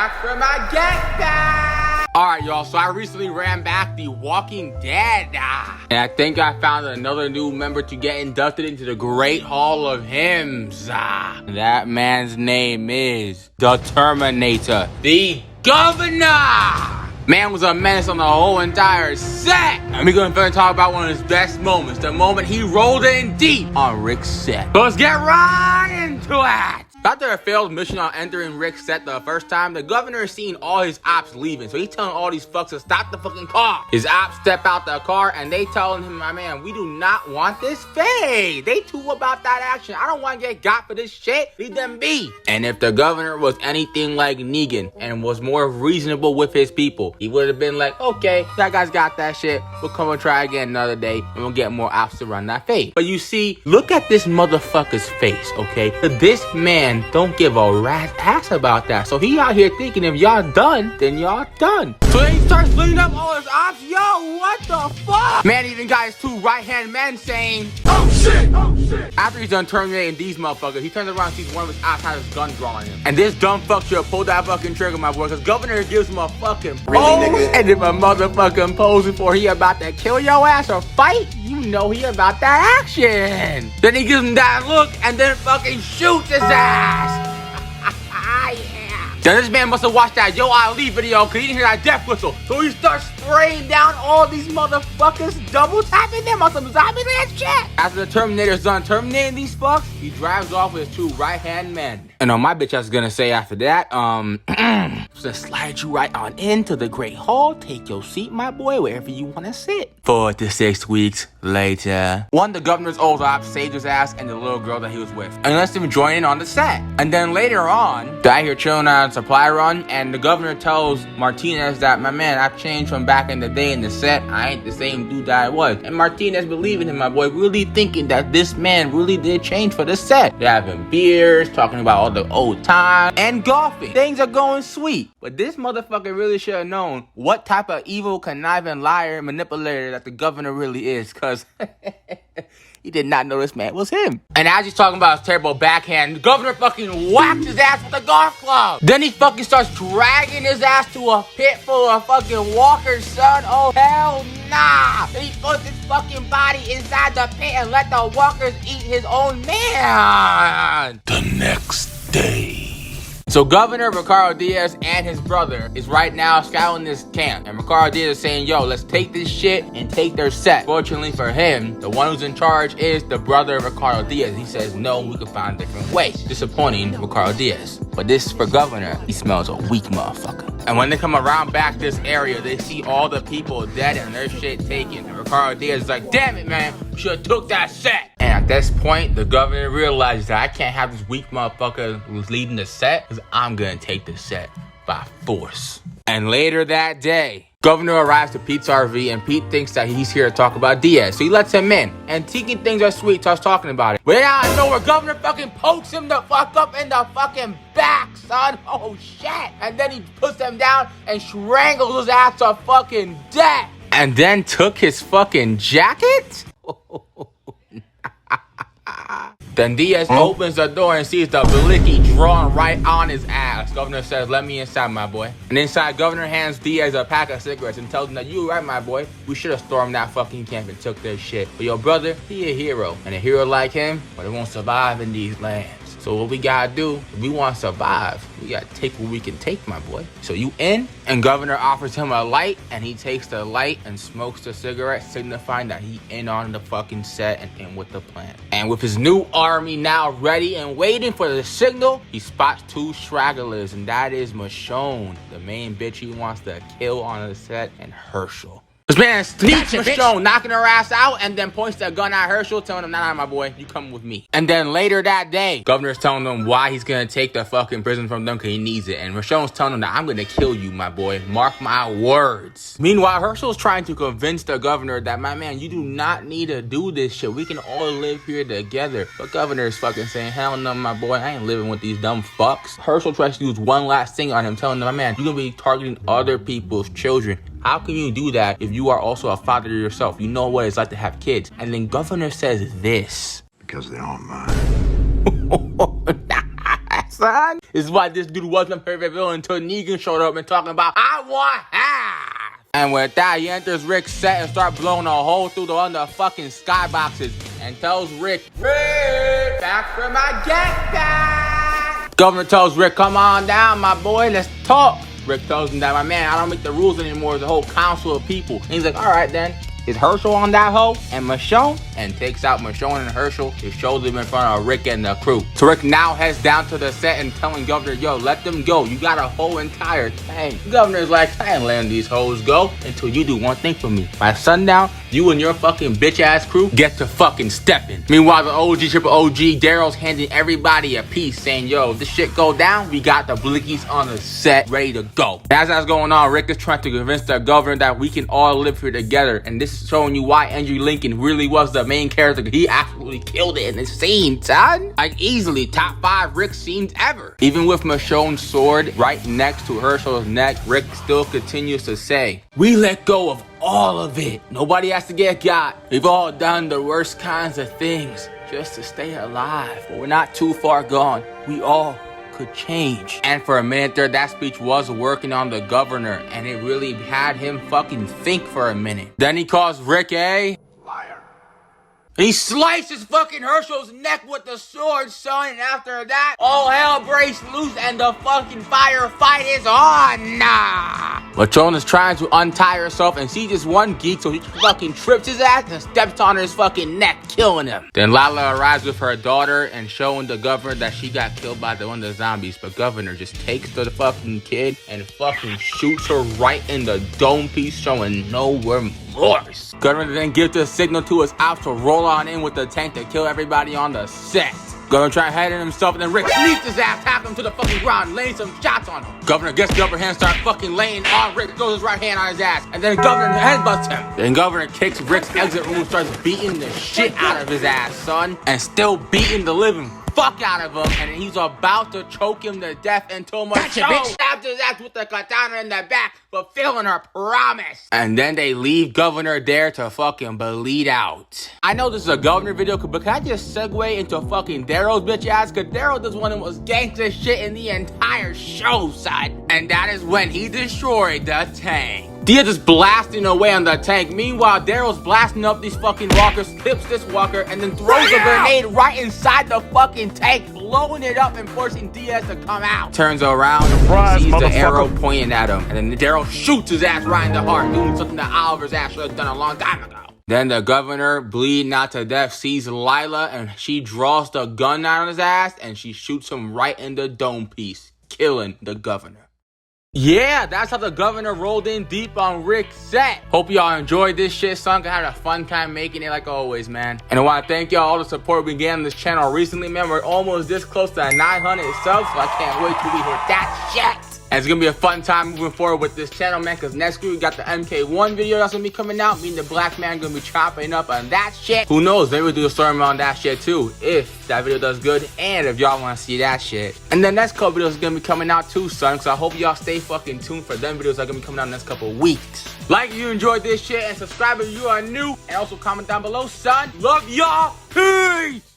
back for my get back. Alright, y'all, so I recently ran back The Walking Dead. And I think I found another new member to get inducted into the Great Hall of Hymns. That man's name is the Terminator, the Governor. Man was a menace on the whole entire set. And we're gonna talk about one of his best moments, the moment he rolled in deep on Rick's set. So let's get right into it. After a failed mission on entering Rick's set the first time, the governor is seeing all his ops leaving. So he's telling all these fucks to stop the fucking car. His ops step out the car and they telling him, my man, we do not want this fade. They too about that action. I don't want to get got for this shit. Leave them be. And if the governor was anything like Negan and was more reasonable with his people, he would have been like, okay, that guy's got that shit. We'll come and try again another day and we'll get more ops to run that fade. But you see, look at this motherfucker's face, okay? This man don't give a rat's ass about that. So he out here thinking if y'all done, then y'all done. So then he starts cleaning up all his ops. Yo, what the fuck? Man even got his two right-hand men saying, oh shit, oh shit. After he's done terminating these motherfuckers, he turns around and sees one of his ops has his gun drawn him. And this dumb fuck should pull that fucking trigger, my boy, because governor gives him a fucking pose. And if a motherfucking pose before he about to kill your ass or fight, you know he about that action. Then he gives him that look and then fucking shoots his ass. Then this man must have watched that Yo Ali video because he didn't hear that death whistle. So he starts spraying down all these motherfuckers, double tapping them on some zombie land shit. After the Terminator's done terminating these fucks, he drives off with his two right-hand men. And my bitch I was gonna say after that, just slide you right on into the Great Hall. Take your seat, my boy, wherever you wanna sit. 4 to 6 weeks later, one of the governor's old ops saved his ass and the little girl that he was with, and lets him join in on the set. And then later on, they're out here chilling on a supply run, and the governor tells Martinez that, my man, I've changed from back in the day in the set. I ain't the same dude that I was. And Martinez believing him, my boy, really thinking that this man really did change for the set. They're having beers, talking about all the old times, and golfing. Things are going sweet. But this motherfucker really should have known what type of evil, conniving liar, manipulator that the governor really is, because he did not know this man was him. And as he's talking about his terrible backhand, the governor fucking whacked his ass with a golf club. Then he fucking starts dragging his ass to a pit full of fucking walkers, son. Oh, hell nah. Then he puts his fucking body inside the pit and let the walkers eat his own man. The next day. So Governor Ricardo Diaz and his brother is right now scouting this camp. And Ricardo Diaz is saying, yo, let's take this shit and take their set. Fortunately for him, the one who's in charge is the brother of Ricardo Diaz. He says, no, we can find a different way. Disappointing Ricardo Diaz. But this, for Governor, he smells a weak motherfucker. And when they come around back this area, they see all the people dead and their shit taken. And Ricardo Diaz is like, damn it, man, we should have took that set. And at this point, the governor realizes that I can't have this weak motherfucker who's leading the set, because I'm gonna take the set by force. And later that day, Governor arrives to Pete's RV, and Pete thinks that he's here to talk about Diaz, so he lets him in. And thinking things are sweet, starts talking about it. But then out of nowhere, Governor fucking pokes him the fuck up in the fucking back, son. Oh shit. And then he puts him down and strangles his ass to fucking death. And then took his fucking jacket? Then Diaz opens the door and sees the blicky drawn right on his ass. Governor says, let me inside, my boy. And inside, Governor hands Diaz a pack of cigarettes and tells him that, you right, my boy. We should have stormed that fucking camp and took their shit. But your brother, he a hero. And a hero like him, but it won't survive in these lands. So what we gotta do, if we want to survive, we gotta take what we can take, my boy. So you in? And Governor offers him a light, and he takes the light and smokes the cigarette, signifying that he in on the fucking set and in with the plan. And with his new army now ready and waiting for the signal, he spots two stragglers, and that is Michonne, the main bitch he wants to kill on the set, and Herschel. This man sneaks Michonne, knocking her ass out, and then points the gun at Herschel, telling him, nah, my boy, you come with me. And then later that day, Governor's telling them why he's gonna take the fucking prison from them, because he needs it. And Michonne's telling him that I'm gonna kill you, my boy. Mark my words. Meanwhile, Herschel's trying to convince the governor that, my man, you do not need to do this shit. We can all live here together. But Governor is fucking saying, hell no, my boy, I ain't living with these dumb fucks. Herschel tries to use one last thing on him, telling him, my man, you're gonna be targeting other people's children. How can you do that if you are also a father yourself? You know what it's like to have kids. And then Governor says this. Because they aren't mine. That's son. This is why this dude wasn't my favorite villain until Negan showed up and talking about, I want half. And with that, he enters Rick's set and starts blowing a hole through the fucking skyboxes and tells Rick, back for my jetpack. Governor tells Rick, come on down, my boy, let's talk. Rick tells him that, my man, I don't make the rules anymore. It's a whole council of people. And he's like, all right then. Is Herschel on that hoe? And Michonne? And takes out Michonne and Herschel. He shows them in front of Rick and the crew. So Rick now heads down to the set and telling Governor, yo, let them go. You got a whole entire tank. Governor's like, I ain't letting these hoes go until you do one thing for me. By sundown, you and your fucking bitch ass crew get to fucking stepping. Meanwhile, the OG triple OG, Daryl's handing everybody a piece saying, yo, if this shit go down, we got the blickies on the set ready to go. As that's going on, Rick is trying to convince the governor that we can all live here together. And this is showing you why Andrew Lincoln really was the main character. He absolutely killed it in this scene, son. Like easily top 5 Rick scenes ever. Even with Michonne's sword right next to Herschel's neck, Rick still continues to say, we let go of all of it. Nobody has to get got. We've all done the worst kinds of things just to stay alive. But we're not too far gone. We all could change. And for a minute there, that speech was working on the governor, and it really had him fucking think for a minute. Then he calls Rick a liar. He slices fucking Herschel's neck with the sword, son, and after that, all hell breaks loose and the fucking firefight is on. Nah. Michonne is trying to untie herself and sees this one geek, so he fucking trips his ass and steps on his fucking neck, killing him. Then Lala arrives with her daughter and showing the governor that she got killed by one of the zombies, but governor just takes the fucking kid and fucking shoots her right in the dome piece, showing no remorse. Governor then gives the signal to his ops to roll on in with the tank to kill everybody on the set. Governor trying to head in himself, and then Rick sneaks his ass, taps him to the fucking ground, laying some shots on him. Governor gets the upper hand, starts fucking laying on Rick, throws his right hand on his ass, and then Governor headbutts him. Then Governor kicks Rick's exit room, starts beating the shit out of his ass, son, and still beating the living fuck out of him, and he's about to choke him to death until Michonne stabs his ass with the katana in the back, fulfilling her promise. And then they leave Governor there to fucking bleed out. I know this is a Governor video, but can I just segue into fucking Daryl's bitch ass? Cause Daryl does one of the most gangster shit in the entire show, son. And that is when he destroyed the tank. Dia just blasting away on the tank. Meanwhile, Daryl's blasting up these fucking walkers, clips this walker, and then throws a grenade right inside the fucking tank, blowing it up and forcing Diaz to come out. Turns around and sees the arrow pointing at him, and then Daryl shoots his ass right in the heart, doing something that Oliver's ass should have done a long time ago. Then the governor, bleeding out to death, sees Lila, and she draws the gun out of his ass, and she shoots him right in the dome piece, killing the governor. Yeah, that's how the governor rolled in deep on Rick's set. Hope y'all enjoyed this shit, son. I had a fun time making it like always, man. And I want to thank y'all all the support we getting on this channel recently, man. We're almost this close to 900 subs, so I can't wait till we hit that shit. And it's gonna be a fun time moving forward with this channel, man, because next week we got the MK1 video that's gonna be coming out. Me and the black man gonna be chopping up on that shit. Who knows, maybe we'll do a story on that shit too, if that video does good, and if y'all wanna see that shit. And the next couple videos is gonna be coming out too, son, because I hope y'all stay fucking tuned for them videos that are gonna be coming out in the next couple weeks. Like if you enjoyed this shit, and subscribe if you are new, and also comment down below, son. Love y'all, peace!